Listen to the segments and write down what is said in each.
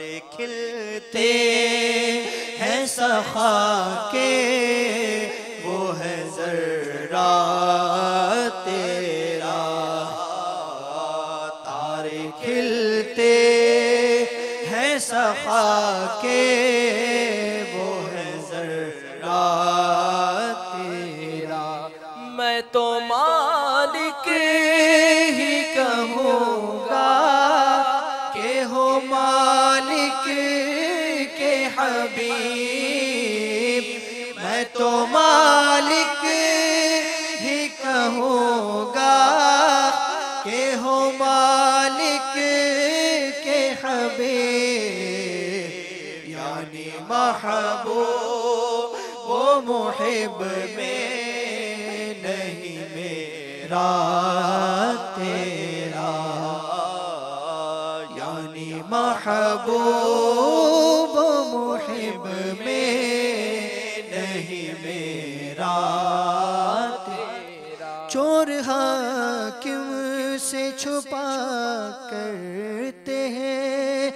تارے کھلتے ہیں سخا کے، وہ ہے ذرہ تیرا، تارے کھلتے ہیں سخا کے، وہ ہے ذرہ تیرا۔ میں تو مالک ہی کہوں گا کہ ہو مالک کے حبیب، میں تو مالک ہی کہوں گا کہ ہو مالک کے حبیب، یعنی محبوب و محب میں نہیں میرا تیرا، یعنی محبوب و محب میں نہیں میرا تیرا۔ چور حاکم سے چھپا کرتے ہیں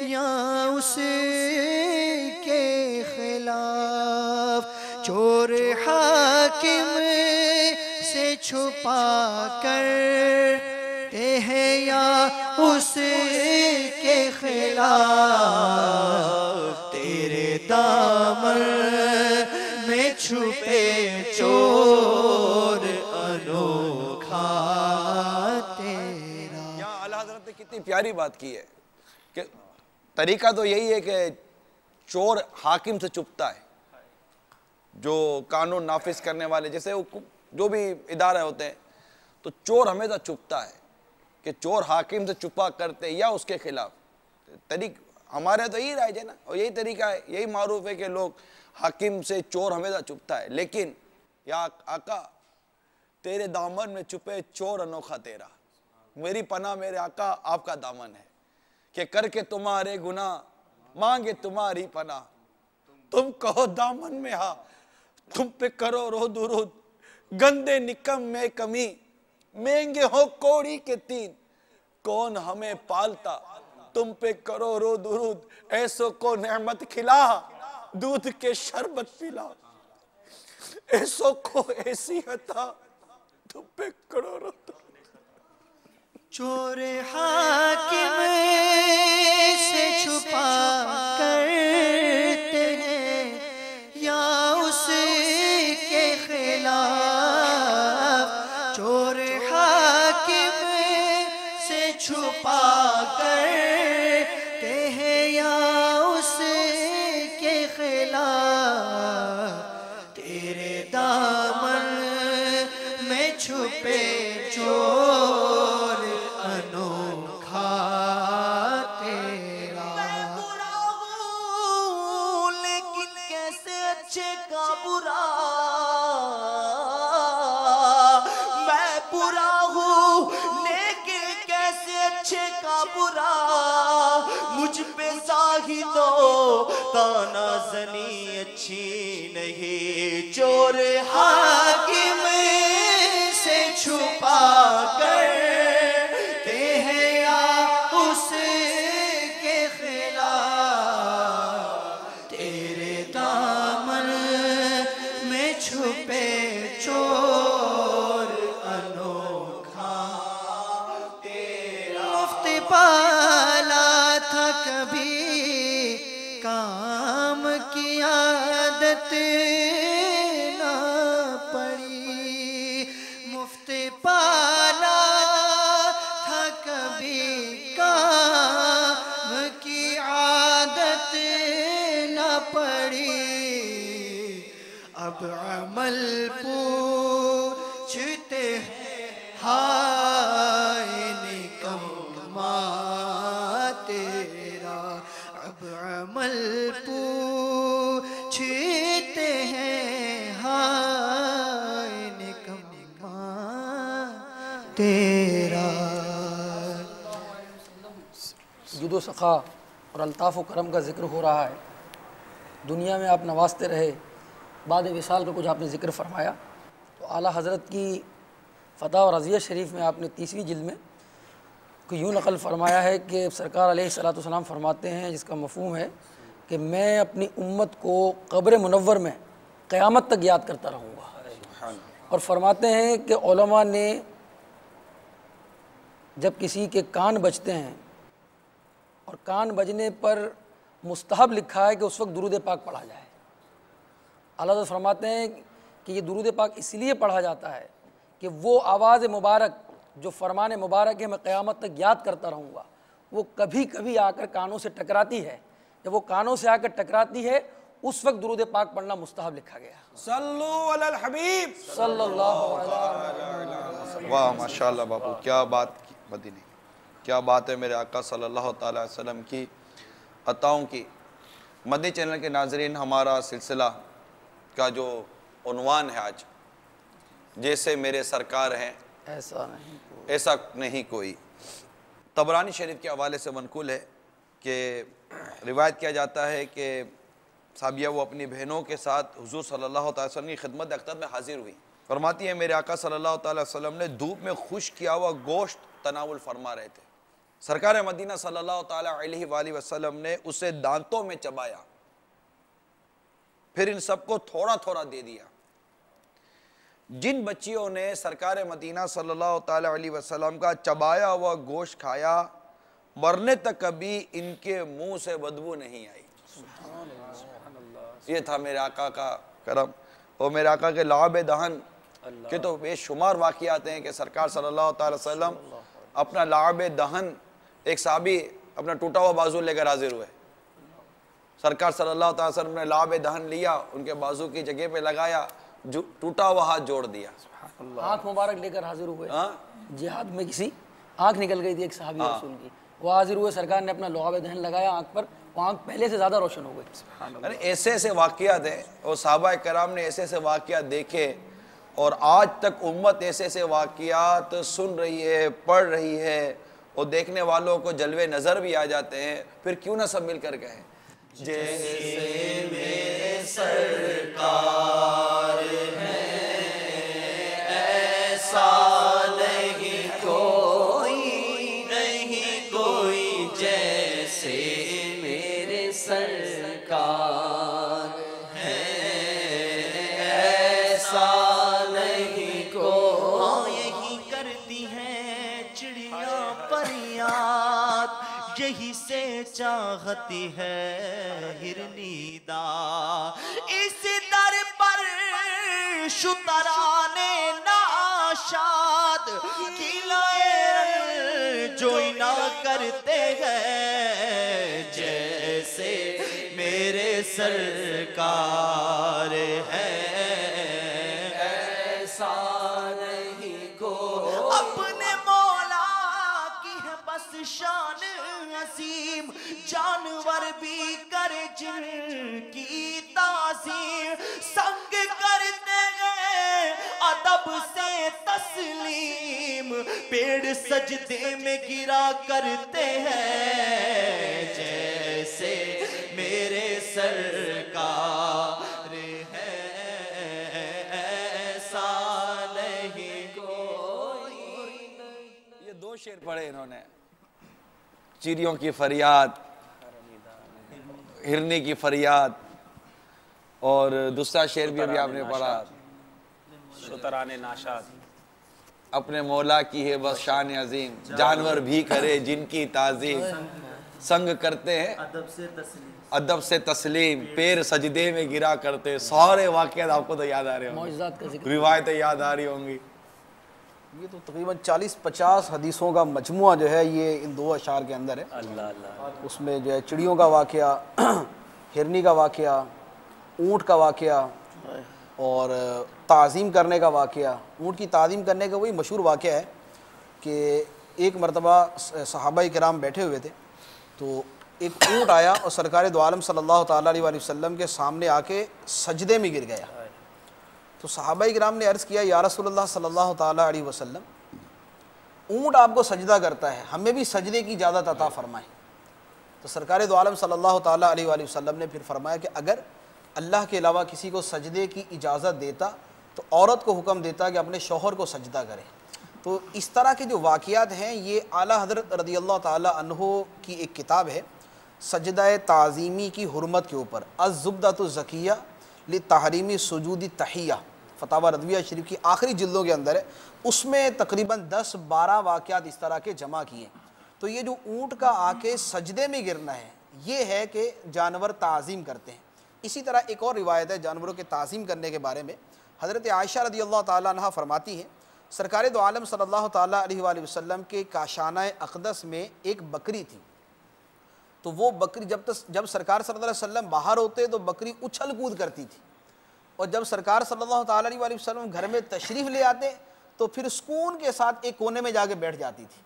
یا اس کے خلاف، چور حاکم سے چھپا کرتے ہیں یا اس کے خلاف، تیرے دامن میں چھپے چور انوکھا تیرا۔ یہاں اعلیٰ حضرت نے کتنی پیاری بات کی ہے کہ طریقہ تو یہی ہے کہ چور حاکم سے چھپتا ہے، جو قانون نافذ کرنے والے جیسے جو بھی ادارے ہوتے ہیں، تو چور ہمیشہ چھپتا ہے کہ چور حاکم سے چھپا کرتے یا اس کے خلاف۔ ہمارے تو یہی رائج ہے نا، اور یہی طریقہ ہے، یہی معروف ہے کہ لوگ حاکم سے چور ہمیشہ چھپتا ہے، لیکن یا آقا تیرے دامن میں چھپے چور انوکھا تیرا، میری پناہ میرے آقا آپ کا دامن ہے کہ کر کے تمہارے گناہ مانگے تمہاری پناہ، تم کہو دامن میں ہاں تم پہ کرو رو درود، گندے نکم میں کمی مہنگے ہو کوڑی کے تین، کون ہمیں پالتا تم پہ کرو رو درود، ایسو کو نعمت کھلا دودھ کے شربت پلا، ایسو کو ایسی عطا تم پہ کرو رو درود۔ چور حاکم سے چھپا کرتے ہیں یا اس کے خلاف، چور حاکم سے چھپا کرتے ہیں یا اس کے خلاف، تیرے دامن میں چھپے چور انوکھا تیرا۔ میں برا ہوں لیکن کیسے اچھے کا برا، میں برا ہوں لیکن کیسے اچھے کا برا، مجھ پہ زاہدو تانا زنی اچھی نہیں، چور حاکم سے چھپا کرتے ہیں یا اس کے خلاف، تیرے دامن میں چھپے چور انوکھا تیرا۔ مفت پالا تھا کبھی کام کی عادت نہ پڑی، مفت پالا تھا کبھی کام کی عادت نہ پڑی، اب عمل پوچھتے ہیں ہائے نکما تیرا، اب عمل پوچھتے ہیں ہائے نکما تیرا۔ جود و سخا اور الطاف و کرم کا ذکر ہو رہا ہے، دنیا میں آپ نوازتے رہے، بعد وصال کا کچھ آپ نے ذکر فرمایا، تو اعلیٰ حضرت کی فتح و رضیہ شریف میں آپ نے 30ویں جلد میں کو یوں نقل فرمایا ہے کہ سرکار علیہ الصلوۃ والسلام فرماتے ہیں، جس کا مفہوم ہے کہ میں اپنی امت کو قبر منور میں قیامت تک یاد کرتا رہوں گا۔ اور فرماتے ہیں کہ علماء نے جب کسی کے کان بجتے ہیں اور کان بجنے پر مستحب لکھا ہے کہ اس وقت درود پاک پڑھا جائے۔ اللہ تعالیٰ فرماتے ہیں کہ یہ درود پاک اس لیے پڑھا جاتا ہے کہ وہ آواز مبارک جو فرمان مبارک ہے میں قیامت تک یاد کرتا رہوں گا، وہ کبھی کبھی آ کر کانوں سے ٹکراتی ہے۔ جب وہ کانوں سے آ کر ٹکراتی ہے اس وقت درود پاک پڑھنا مستحب لکھا گیا۔ صلو علی الحبیب صلی اللہ علیہ واہ ماشاءاللہ باپو، کیا بات کی مدینہ، کیا بات ہے میرے آقا صلی اللہ تعالی علیہ وسلم کی عطاؤں کی۔ مدنی چینل کے ناظرین، ہمارا سلسلہ کا جو عنوان ہے آج، جیسے میرے سرکار ہیں ایسا نہیں کوئی، طبرانی شریف کے حوالے سے منقول ہے کہ روایت کیا جاتا ہے کہ صحابیہ وہ اپنی بہنوں کے ساتھ حضور صلی اللہ تعالی وسلم کی خدمت اقدس میں حاضر ہوئی۔ فرماتی ہیں میرے آقا صلی اللہ تعالی وسلم نے دھوپ میں خشک کیا ہوا گوشت تناول فرما رہے تھے۔ سرکار مدینہ صلی اللہ تعالی علیہ وآلہ وسلم نے اسے دانتوں میں چبایا، پھر ان سب کو تھوڑا تھوڑا دے دیا۔ جن بچیوں نے سرکار مدینہ صلی اللہ تعالی علیہ وسلم کا چبایا ہوا گوشت کھایا، مرنے تک کبھی ان کے منہ سے بدبو نہیں آئی۔ یہ تھا میرے آقا کا کرم، اور میرے آقا کے لعاب دہن کے تو بے شمار واقعات ہیں کہ سرکار صلی اللہ تعالی وسلم اپنا لعاب دہن، ایک صحابی اپنا ٹوٹا ہوا بازو لے کر حاضر ہوئے، سرکار صلی اللہ تعالی وسلم نے لعاب دہن لیا، ان کے بازو کی جگہ پہ لگایا، جو ٹوٹا ہوا ہاتھ جوڑ دیا۔ آنکھ مبارک لے کر حاضر ہوئے، جہاد میں کسی آنکھ نکل گئی تھی ایک صحابی رسول کی، وہ حاضر ہوئے، سرکار نے اپنا لعاب دہن لگایا آنکھ پر، وہ آنکھ پہلے سے زیادہ روشن ہو گئی۔ ایسے ایسے واقعات ہیں، اور صحابہ کرام نے ایسے ایسے واقعات دیکھے، اور آج تک امت ایسے ایسے واقعات سن رہی ہے، پڑھ رہی ہے، اور دیکھنے والوں کو جلوے نظر بھی آ جاتے ہیں۔ پھر کیوں نہ سب مل کر کہیں جیسے میرے سرکار ہیں ایسا نہیں کوئی، نہیں کوئی جیسے میرے سرکار ہیں ایسا نہیں کوئی۔ یہی کرتی ہیں چڑیاں پریات، یہی سے چاہتی ہے ہرنی دا، اس در پر شتران ناشاد کھلائے جو نہ کرتے ہیں جیسے میرے سرکار ہیں ایسا نہیں کو۔ اپنے مولا کی ہے بس شان عظیم، جانور بھی کرے جن کی تعظیم، سنگ کرتے ہیں ادب سے تسلیم، پیڑ سجدے میں گرا کرتے ہیں جیسے میرے سرکار ہیں ایسا نہیں کوئی۔ یہ دو شعر پڑھے انہوں نے، چڑیوں کی فریاد، ہرنی کی فریاد، اور دوسرا شعر بھی ابھی آپ نے پڑھا شتران ناشاد، اپنے مولا کی ہے بس شان عظیم، جانور بھی کرے جن کی تعظیم، سنگ کرتے ہیں ادب سے تسلیم، پیر سجدے میں گرا کرتے۔ سارے واقعات آپ کو تو یاد آ رہے ہوں گے، معجزات کا ذکر، روایتیں یاد آ رہی ہوں گی۔ یہ تو تقریباً 40-50 حدیثوں کا مجموعہ جو ہے یہ ان دو اشعار کے اندر ہے۔ اللہ اللہ، اس میں جو ہے چڑیوں کا واقعہ، ہرنی کا واقعہ، اونٹ کا واقعہ، اور تعظیم کرنے کا واقعہ۔ اونٹ کی تعظیم کرنے کا وہی مشہور واقعہ ہے کہ ایک مرتبہ صحابہ کرام بیٹھے ہوئے تھے، تو ایک اونٹ آیا اور سرکار دو عالم صلی اللہ تعالیٰ علیہ وسلم کے سامنے آ کے سجدے میں گر گیا۔ تو صحابہ کرام نے عرض کیا یا رسول اللہ صلی اللہ تعالیٰ علیہ وسلم، اونٹ آپ کو سجدہ کرتا ہے، ہمیں بھی سجدے کی اجازت عطا فرمائیں۔ تو سرکار دو عالم صلی اللہ تعالیٰ علیہ وسلم نے پھر فرمایا کہ اگر اللہ کے علاوہ کسی کو سجدے کی اجازت دیتا تو عورت کو حکم دیتا کہ اپنے شوہر کو سجدہ کرے۔ تو تو اس طرح کے جو واقعات ہیں یہ اعلیٰ حضرت رضی اللہ تعالی عنہ کی ایک کتاب ہے سجدہ تعظیمی کی حرمت کے اوپر، الزبدۃ الزکیہ لتحریم سجود تحیہ، فتاوی رضویہ شریف کی آخری جلدوں کے اندر ہے، اس میں تقریباً 10-12 واقعات اس طرح کے جمع کیے۔ تو یہ جو اونٹ کا آ کے سجدے میں گرنا ہے یہ ہے کہ جانور تعظیم کرتے ہیں۔ اسی طرح ایک اور روایت ہے جانوروں کے تعظیم کرنے کے بارے میں، حضرت عائشہ رضی اللہ تعالیٰ عنہ فرماتی ہیں سرکار دو عالم صلی اللہ تعالیٰ علیہ وآلہ وسلم کے کاشانہ اقدس میں ایک بکری تھی، تو وہ بکری جب سرکار صلی اللہ علیہ وسلم باہر ہوتے تو بکری اچھل کود کرتی تھی، اور جب سرکار صلی اللہ تعالیٰ علیہ وآلہ وسلم گھر میں تشریف لے آتے تو پھر سکون کے ساتھ ایک کونے میں جا کے بیٹھ جاتی تھی۔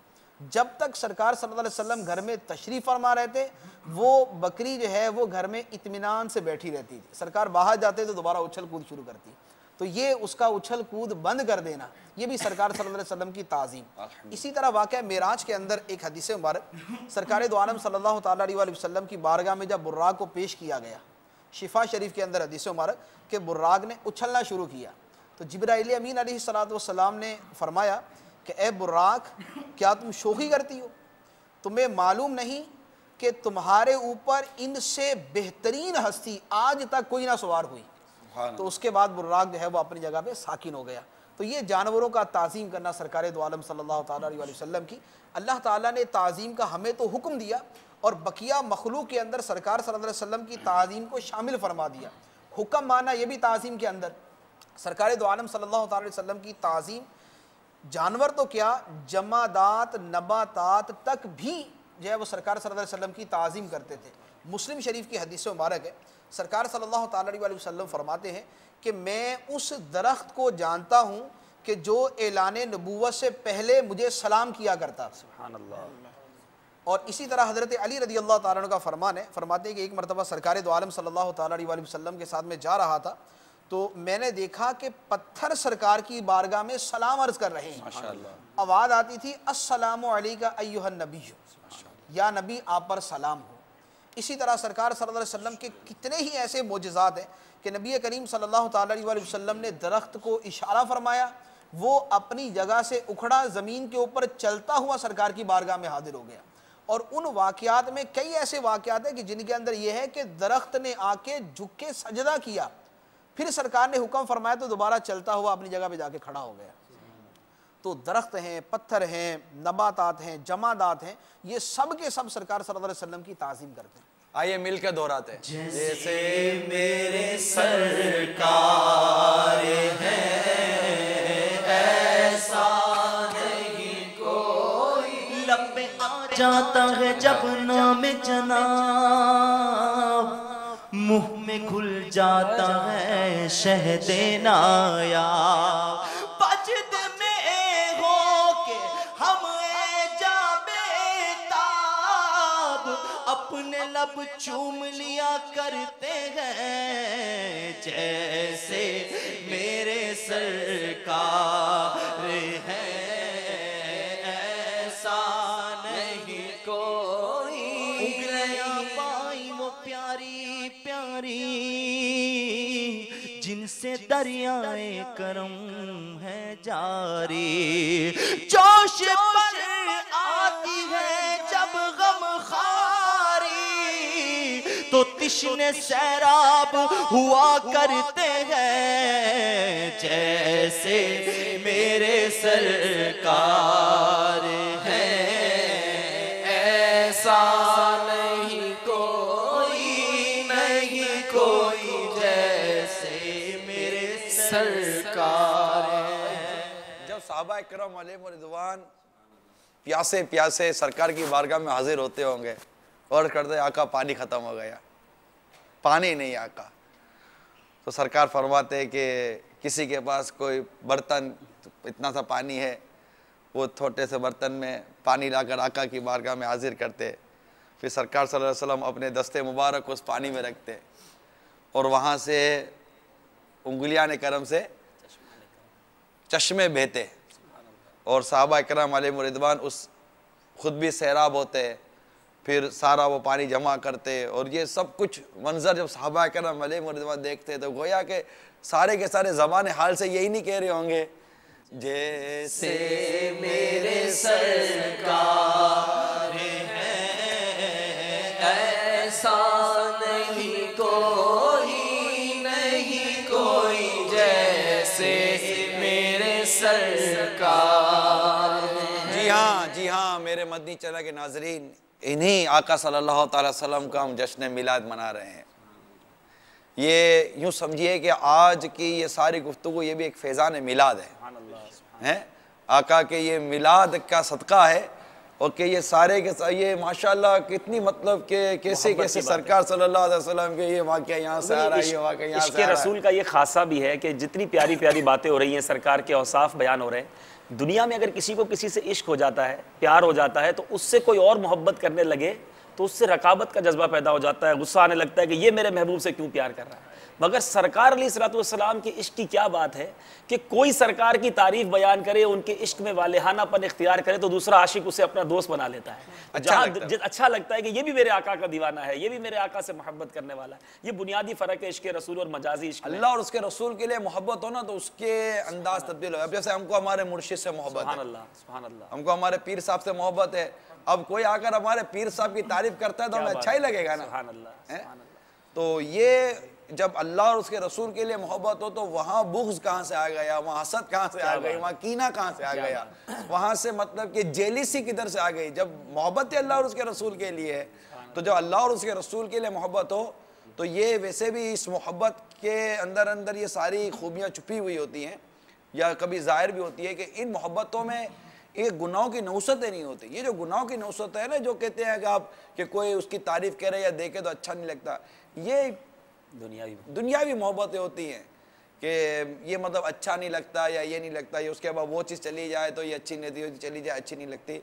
جب تک سرکار صلی اللہ علیہ وسلم گھر میں تشریف فرما رہتے وہ بکری جو ہے وہ گھر میں اطمینان سے بیٹھی رہتی تھی، سرکار باہر جاتے تو دوبارہ اچھل کود شروع کرتی، تو یہ اس کا اچھل کود بند کر دینا یہ بھی سرکار صلی اللہ علیہ وسلم کی تعظیم۔ اسی طرح واقعہ معراج کے اندر ایک حدیث مبارک سرکار دو عالم صلی اللہ تعالیٰ علیہ وآلہ وسلم کی بارگاہ میں جب براق کو پیش کیا گیا، شفا شریف کے اندر حدیث مبارک کہ براق نے اچھلنا شروع کیا، تو جبرائیل امین علیہ السلام نے فرمایا کہ اے براق کیا تم شوخی کرتی ہو؟ تمہیں معلوم نہیں کہ تمہارے اوپر ان سے بہترین ہستی آج تک کوئی نہ سوار ہوئی؟ تو اس کے بعد براق جو ہے وہ اپنی جگہ پہ ساکن ہو گیا۔ تو یہ جانوروں کا تعظیم کرنا سرکار دو عالم صلی اللہ تعالیٰ علیہ وسلم کی، اللہ تعالیٰ نے تعظیم کا ہمیں تو حکم دیا اور بقیہ مخلوق کے اندر سرکار صلی اللہ علیہ وسلم کی تعظیم کو شامل فرما دیا۔ حکم مانا یہ بھی تعظیم کے اندر، سرکار دو عالم صلی اللہ تعالیٰ علیہ وسلم کی تعظیم جانور تو کیا جمادات نباتات تک بھی جو ہے وہ سرکار صلی اللہ علیہ وسلم کی تعظیم کرتے تھے۔ مسلم شریف کی حدیث مبارک ہے سرکار صلی اللہ تعالیٰ علیہ وسلم فرماتے ہیں کہ میں اس درخت کو جانتا ہوں کہ جو اعلان نبوت سے پہلے مجھے سلام کیا کرتا۔ سبحان اللہ۔ اور اسی طرح حضرت علی رضی اللہ تعالیٰ عنہ کا فرمان ہے، فرماتے ہیں کہ ایک مرتبہ سرکار دو عالم صلی اللہ تعالیٰ علیہ وسلم کے ساتھ میں جا رہا تھا تو میں نے دیکھا کہ پتھر سرکار کی بارگاہ میں سلام عرض کر رہے ہیں، آواز آتی تھی السلام علیکہ ایھا النبی، یا نبی آپ پر سلام ہو۔ اسی طرح سرکار صلی اللہ علیہ وسلم کے کتنے ہی ایسے معجزات ہیں کہ نبی کریم صلی اللہ تعالیٰ علیہ وسلم نے درخت کو اشارہ فرمایا، وہ اپنی جگہ سے اکھڑا زمین کے اوپر چلتا ہوا سرکار کی بارگاہ میں حاضر ہو گیا۔ اور ان واقعات میں کئی ایسے واقعات ہیں کہ جن کے اندر یہ ہے کہ درخت نے آ کے جھک کے سجدہ کیا، پھر سرکار نے حکم فرمایا تو دوبارہ چلتا ہوا اپنی جگہ پہ جا کے کھڑا ہو گیا۔ تو درخت ہیں، پتھر ہیں، نباتات ہیں، جمادات ہیں، یہ سب کے سب سرکار صلی اللہ علیہ وسلم کی تعظیم کرتے ہیں۔ آئیے مل کے دہراتے ہیں۔ جیسے میرے سرکار ہیں ایسا نہیں کوئی، لب پہ آ جاتا ہے جب نام جناب، منہ میں کھل جاتا ہے شہد نایاب، بجد میں ہو کے ہم جا بیتاب اپنے لب چوم لیا کرتے ہیں، جیسے میرے سرکار ہیں ایسا نہیں کوئی، انگلیاں پائیں وہ پیاری پیاری جن سے دریائے کرم ہے جاری، جوش پر آتی ہے جب غم خاری تو تشنے سیراب ہوا کرتے ہیں، جیسے میرے سرکار ہیں ایسا نہیں کوئی، نہیں کوئی جیسے میرے سرکار ہیں۔ جب صحابہ اکرام علیہم رضوان پیاسے پیاسے سرکار کی بارگاہ میں حاضر ہوتے ہوں گے اور کرتے آقا پانی ختم ہو گیا، پانی نہیں آقا، تو سرکار فرماتے ہیں کہ کسی کے پاس کوئی برتن اتنا سا پانی ہے، وہ چھوٹے سے برتن میں پانی لا کر آقا کی بارگاہ میں حاضر کرتے، پھر سرکار صلی اللہ علیہ وسلم اپنے دستے مبارک اس پانی میں رکھتے اور وہاں سے انگلیاں کرم سے چشمے بہتے اور صحابہ اکرام علیہم رضوان اس خود بھی سیراب ہوتے، پھر سارا وہ پانی جمع کرتے، اور یہ سب کچھ منظر جب صحابہ اکرام علیہم رضوان دیکھتے تو گویا کہ سارے کے سارے زبان حال سے یہی نہیں کہہ رہے ہوں گے جیسے میرے سرکار ہیں ایسا نہیں کوئی جیسے میرے سرکار ہیں۔ جی ہاں میرے مدنی چینل کے ناظرین، انہی آقا صلی اللہ تعالی وسلم کا ہم جشن میلاد منا رہے ہیں۔ یہ یوں سمجھیے کہ آج کی یہ ساری گفتگو یہ بھی ایک فیضان میلاد ہے، آقا کے یہ میلاد کا صدقہ ہے، اور کہ یہ سارے کے یہ ماشاءاللہ کتنی مطلب کہ کیسے سرکار صلی اللہ علیہ وسلم کے یہ واقعہ یہاں سے آ رہا ہے، یہ واقعہ یہاں سے عشق آ رہا ہے۔ رسول کا یہ خاصہ بھی ہے کہ جتنی پیاری پیاری باتیں ہو رہی ہیں، سرکار کے اوصاف بیان ہو رہے ہیں، دنیا میں اگر کسی کو کسی سے عشق ہو جاتا ہے، پیار ہو جاتا ہے، تو اس سے کوئی اور محبت کرنے لگے تو اس سے رقابت کا جذبہ پیدا ہو جاتا ہے، غصہ آنے لگتا ہے کہ یہ میرے محبوب سے کیوں پیار کر رہا ہے۔ مگر سرکار علیہ الصلوۃ والسلام کے عشق کی کیا بات ہے کہ کوئی سرکار کی تعریف بیان کرے، ان کے عشق میں والہانہ پن اختیار کرے تو دوسرا عاشق اسے اپنا دوست بنا لیتا ہے، اچھا لگتا ہے کہ یہ بھی میرے آقا کا دیوانہ ہے، یہ بھی میرے آقا سے محبت کرنے والا ہے۔ یہ بنیادی فرق ہے عشق رسول اور مجازی عشق میں۔ اللہ اور اس کے رسول کے لیے محبت ہو نا تو اس کے انداز تبدیل ہو۔ اب جیسے ہم کو ہمارے مرشد سے محبت ہے، سبحان اللہ، ہم کو ہمارے پیر صاحب سے محبت ہے، اب کوئی آ کر ہمارے پیر صاحب کی تعریف کرتا ہے تو ہمیں اچھا ہی لگے گا نا۔ سبحان اللہ۔ تو یہ جب اللہ اور اس کے رسول کے لیے محبت ہو تو وہاں بغض کہاں سے آ گیا، وہاں حسد کہاں سے آ گئی، وہاں کینہ کہاں سے آ گیا، وہاں سے مطلب کہ جیلیسی کدھر سے آ گئی۔ جب محبت اللہ اور اس کے رسول کے لیے ہے تو جب اللہ اور اس کے رسول کے لیے محبت ہو تو یہ ویسے بھی اس محبت کے اندر یہ ساری خوبیاں چھپی ہوئی ہوتی ہیں یا کبھی ظاہر بھی ہوتی ہے کہ ان محبتوں میں ایک گناہوں کی نوستیں نہیں ہوتی۔ یہ جو گناہوں کی نوست ہے نا، جو کہتے ہیں کہ آپ کہ کوئی اس کی تعریف کرے یا دیکھے تو اچھا نہیں لگتا، یہ دنیاوی محبتیں ہوتی ہیں کہ یہ مطلب اچھا نہیں لگتا یا یہ نہیں لگتا، یا اس کے بعد وہ چیز چلی جائے تو یہ اچھی نہیں لگتی، چلی جائے اچھی نہیں لگتی۔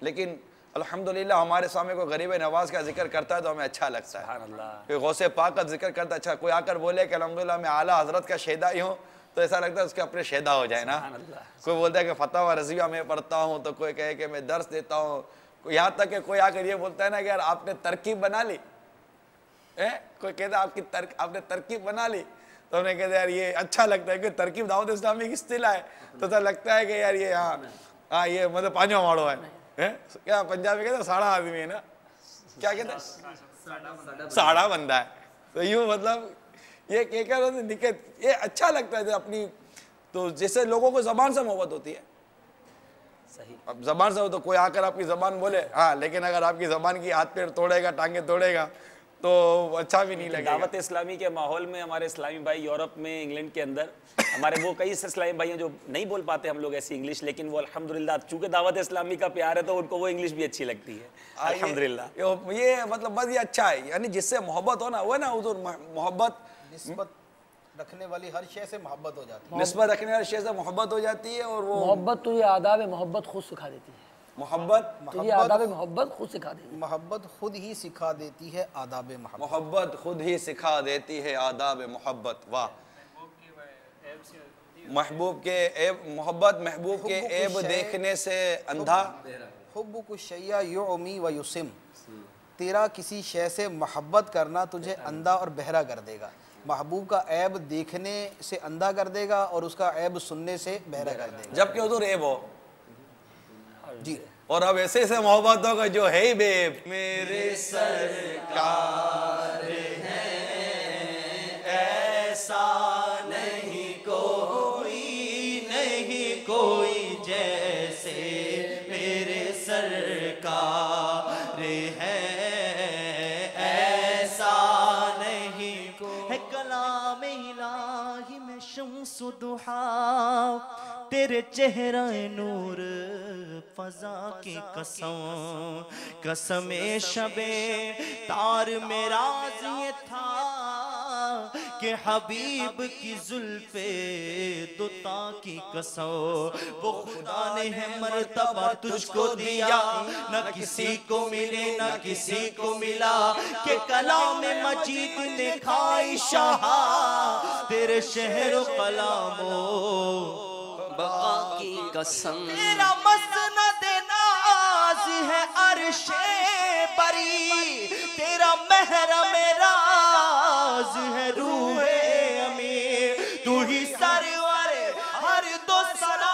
لیکن الحمدللہ ہمارے سامنے کوئی غریب نواز کا ذکر کرتا ہے تو ہمیں اچھا لگتا ہے، کوئی غوث پاک کا ذکر کرتا ہے اچھا، کوئی آ کر بولے کہ الحمدللہ میں اعلیٰ حضرت کا شیدا ہی ہوں تو ایسا لگتا ہے اس کے اپنے شیدا ہو جائے نا۔ کوئی بولتا ہے کہ فتح رضویہ میں پڑھتا ہوں تو کوئی کہے کہ میں درس دیتا ہوں، یہاں تک کہ کوئی آ کر یہ بولتا ہے نا کہ یار آپ نے ترکیب بنا لی، کوئی کہتا ہے آپ نے ترکیب بنا لی، تو ہم نے کہتے یار یہ اچھا لگتا ہے کہ ترکیب دعوت اسلامی کی اصطلاح ہے، تو ایسا لگتا ہے کہ یار یہ ہاں یہ مطلب پانچواں ماڑو ہے، کیا پنجابی کہتے ہیں ساڑھا آدمی ہے نا، کیا کہتے ہیں ساڑھا بندہ ہے، تو یوں مطلب یہ کہہ کر یہ اچھا لگتا ہے اپنی، تو جیسے لوگوں کو زبان سے محبت ہوتی ہے، اب زبان سے ہو تو کوئی آ کر آپ کی زبان بولے ہاں، لیکن اگر آپ کی زبان کی ہاتھ پیر توڑے گا، ٹانگیں توڑے گا تو اچھا بھی نہیں لگے گا۔ دعوت اسلامی کے ماحول میں ہمارے اسلامی بھائی یورپ میں، انگلینڈ کے اندر، ہمارے وہ کئی اسلامی بھائی ہیں جو نہیں بول پاتے ہم لوگ ایسی انگلش، لیکن وہ الحمدللہ چونکہ دعوت اسلامی کا پیار ہے تو ان کو وہ انگلش بھی اچھی لگتی ہے الحمدللہ۔ یہ مطلب بس یہ اچھا ہے، یعنی جس سے محبت ہو نا، وہ ہے نا حضور محبت، نسبت رکھنے والی ہر شے سے محبت ہو جاتی ہے، نسبت رکھنے والی شے سے محبت ہو جاتی ہے، اور وہ محبت تو یہ آداب محبت خود سکھا دیتی ہے، تو یہ آداب محبت خود سکھا دیتی ہے، محبت خود ہی سکھا دیتی ہے آداب محبت، محبت خود ہی سکھا دیتی ہے آداب محبت۔ واہ، محبوب کے عیب، محبت محبوب کے عیب دیکھنے سے اندھا، حبک الشیء یعمی و یسم، تیرا کسی شے سے محبت کرنا تجھے اندھا اور بہرا کر دے گا، محبوب کا عیب دیکھنے سے اندھا کر دے گا اور اس کا عیب سننے سے بہرا کر دے گا۔ جبکہ حضور عیب ہو، جی، اور اب ایسے سے محبت ہوگا جو ہے ہی بے عیب، میرے سرکار ہیں ایسا نہیں کوئی جیسے میرے سرکار ہیں ایسا نہیں کوئی، ہے کلام الہی میں شمس و ضحیٰ، تیرے چہرہ نور فضا کی قسم، قسم شب تار میں راز یہ تھا کہ حبیب کی زلف دوتا کی قسم، وہ خدا نے ہے مرتبہ تجھ کو دیا، نہ کسی کو ملے نہ کسی کو ملا، کہ کلام مجید نے کھائی شاہا، تیرے شہر و کلام و بقا کی قسم، تیرا مسند ناز ہے عرش بری، تیرا محرم راز ہے روح امیر، تو ہی سرور ہر دو سرا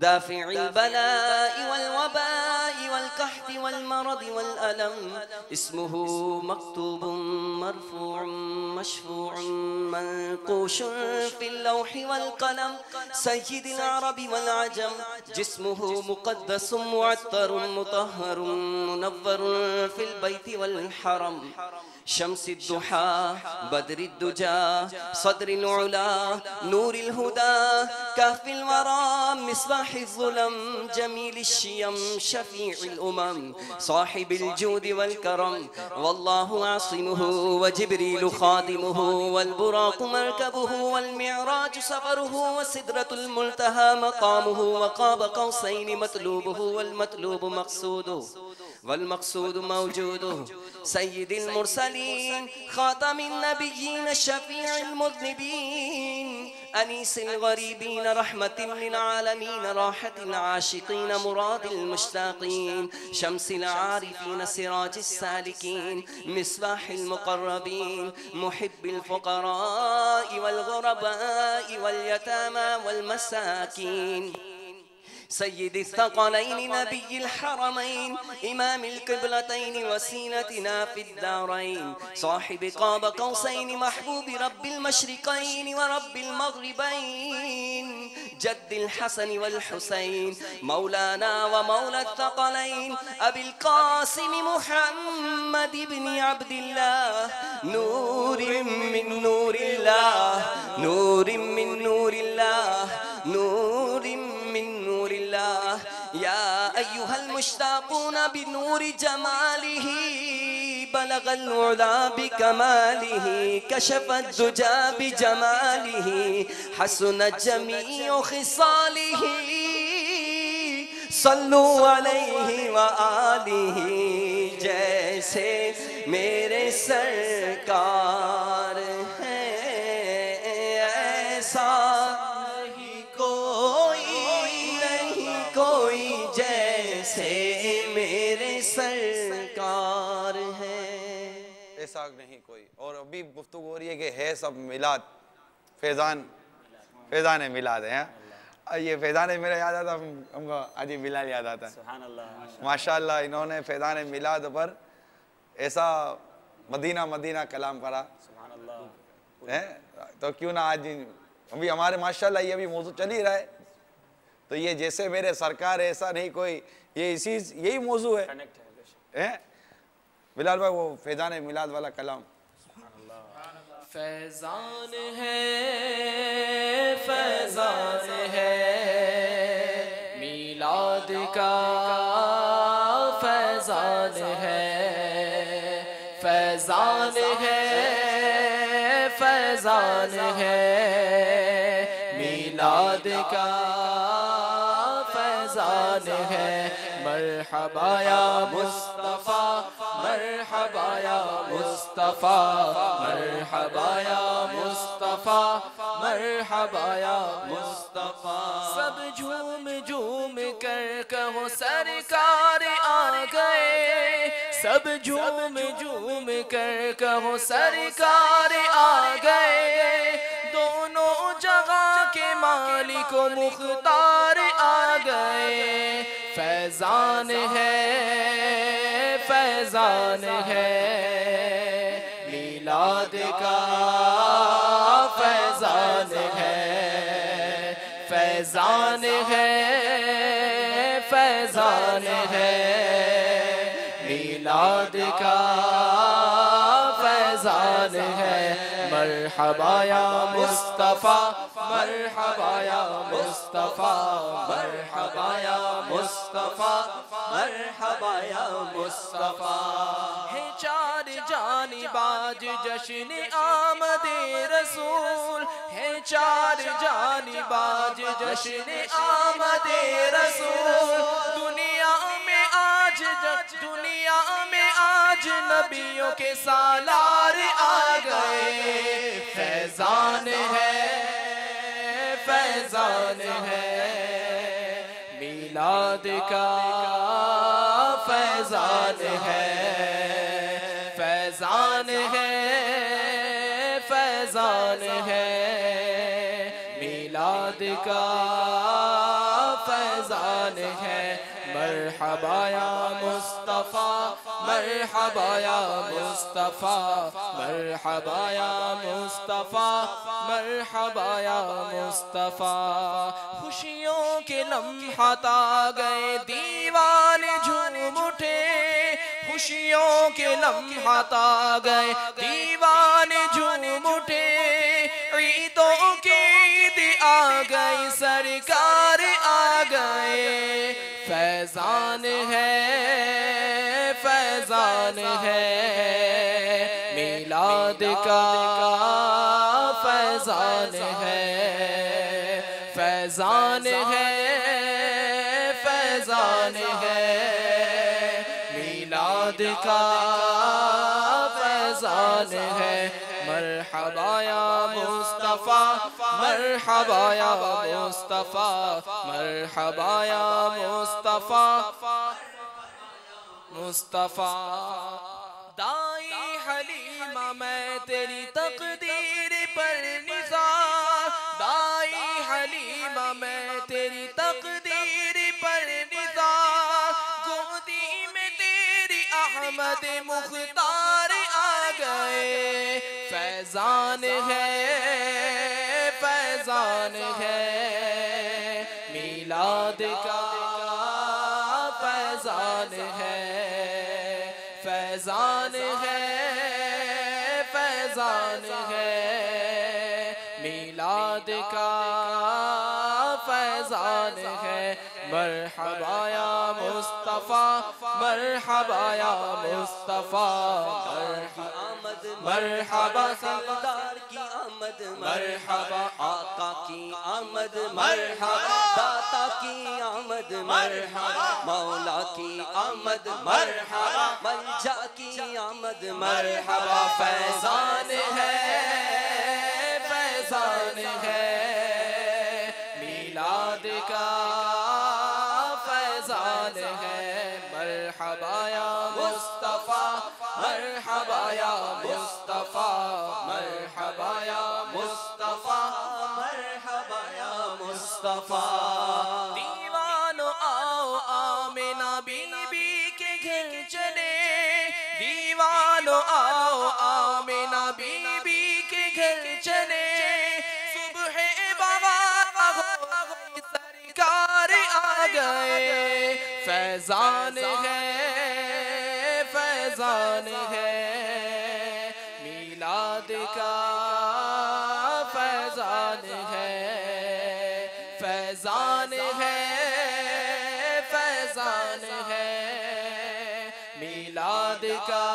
دافع البلاء والوباء والقحط والمرض والألم اسمه مكتوب مرفوع مشفوع منقوش في اللوح والقلم سيد العرب والعجم جسمه مقدس معطر مطهر منور في البيت والحرم شمس الضحى بدر الدجى صدر العلا نور الهدى كهف الورى مصباح الظلم جميل الشيم شفيع الأمم صاحب الجود والكرم والله عاصمه وجبريل خادمه والبراق مركبه والمعراج سفره وسدرة المنتهى مقامه وقاب قوسين مطلوبه والمطلوب مقصوده والمقصود موجوده سيد المرسلين خاتم النبيين الشفيع المذنبين أنيس الغريبين رحمة للعالمين راحة العاشقين مراد المشتاقين شمس العارفين سراج السالكين مصباح المقربين محب الفقراء والغرباء واليتامى والمساكين سيد الثقلين نبي الحرمين إمام القبلتين وسيلتنا في الدارين صاحب قاب قوسين محبوب رب المشرقين ورب المغربين جد الحسن والحسين مولانا ومولى الثقلين أبي القاسم محمد بن عبد الله نور من نور الله نور من نور الله نور من نور الله يا أيها المشتاقون بنور جماله بلغ العلا بكماله كشف الدجى بجماله حسنت جميع خصاله صلوا عليه وآله جیسے میرے سرکار ہیں ایسا نہیں کوئی جیسے میرے سرکار ہیں ایسا نہیں کوئی. اور ابھی گفتگو ہو رہی ہے کہ ہے سب میلاد فیضان میلاد ہے. یہ فیضان میرا یاد آتا ہم کو آج میلاد یاد آتا ہے. سبحان اللہ ماشاءاللہ انہوں نے فیضان میلاد پر ایسا مدینہ کلام کرا سبحان اللہ. تو کیوں نہ آج ابھی ہمارے ماشاءاللہ یہ بھی موضوع چل ہی رہا ہے. تو یہ جیسے میرے سرکار ایسا نہیں کوئی یہ یہی موضوع ہے. بلال بھائی وہ فیضان میلاد والا کلام. فیضان ہے میلاد کا فیضان ہے میلاد کا فیضان ہے. مرحبا یا مصطفیٰ مرحبا یا مصطفیٰ مرحبا یا مصطفیٰ مرحبا یا مصطفیٰ. سب جھوم کر کہو سرکار آ گئے سب جھوم کر کہو سرکار آ گئے دونوں جگہ کے مالک و مختار آ گئے. فیضان ہے میلاد کا فیضان ہے میلاد کا فیضان ہے. مرحبا یا مصطفیٰ مرحبا یا مصطفیٰ مرحبا یا مصطفیٰ مرحبا یا مصطفیٰ. ہے چار جانب آج جشن آمد رسول ہے چار جانب آج جشن آمد رسول دنیا اجنبیوں کے سالار آ گئے، فیضان ہے فیضان ہے میلاد کا فیضان ہے، فیضان ہے فیضان ہے میلاد کا فیضان ہے۔ مرحبا یا مصطفیٰ مرحبا یا مصطفیٰ مرحبا یا مصطفیٰ مرحبا یا مصطفیٰ، خوشیوں کے لمحات آ گئے دیوان جھوم اٹھے، خوشیوں کے لمحات آ گئے دیوان جھوم اٹھے، عیدوں کی عید آ گئی سرکار آ گئے، فیضان ہے فیضان ہے میلاد کا فیضان ہے، فیضان ہے فیضان ہے میلاد کا فیضان ہے۔ مرحبا یا مصطفیٰ مرحبا یا مصطفیٰ مرحبا یا مصطفیٰ مصطفیٰ، دائی حلیمہ میں تیری تقدیر پر نثار، دائی حلیمہ میں تیری تقدیر پر نثار، گودی میں تیری احمد مختار آ گئے، فیضان ہے فیضان ہے میلاد کا فیضان ہے، فیضان ہے فیضان ہے میلاد کا فیضان ہے۔ مرحبا یا مصطفیٰ مرحبا یا مصطفیٰ مرحبا سردار کی آمد مرحبا، آقا کی آمد مرحبا، داتا کی آمد مرحبا، مولا کی آمد مرحبا، ملجا کی آمد مرحبا، فیضان ہے فیضان ہے میلاد کا فیضان ہے۔ مرحبا یا مصطفیٰ مرحبا یا مصطفیٰ مرحبا یا مصطفیٰ مرحبا یا مصطفیٰ، دیوانو آؤ آمنہ بی بی کے گھر چلے، دیوانو آؤ آمنہ بی بی کے گھر چلے، صبح بابا سرکار آ گئے، فیضان ہے فیضان ہے میلاد کا فیضان ہے، فیضان ہے فیضان ہے میلاد کا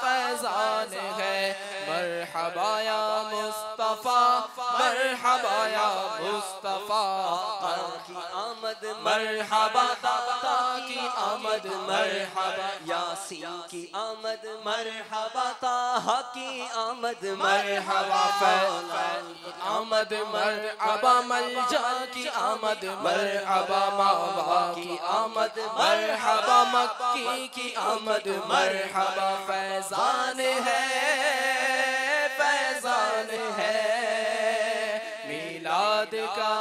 فیضان ہے۔ مرحبا یا مصطفیٰ مرحبا یا مصطفیٰ، آقا کی آمد مرحبا، داتا کی آمد مرحبا، یاسین کی آمد مرحبا، طٰہٰ کی آمد مرحبا، فیضان کی آمد مرحبا، ملجا کی آمد مرحبا، مولا کی آمد مرحبا، مکی کی آمد مرحبا، فیضان ہے فیضان ہے میلاد کا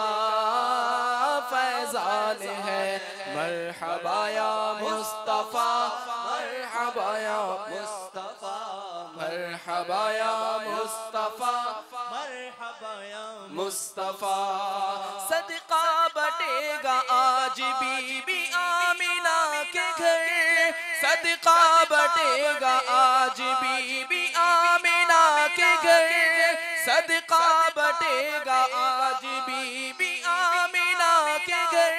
فیضان ہے۔ مرحبا یا مصطفیٰ مرحبا یا مصطفیٰ مرحبا یا مصطفیٰ مرحبا یا مصطفیٰ، صدقہ بٹے گا آج بی بی آمنہ کے گھر، صدقہ بٹے گا آج بی بی آمنہ کے گھر، صدقہ بٹے گا آج بی بی آمنہ کے گھر،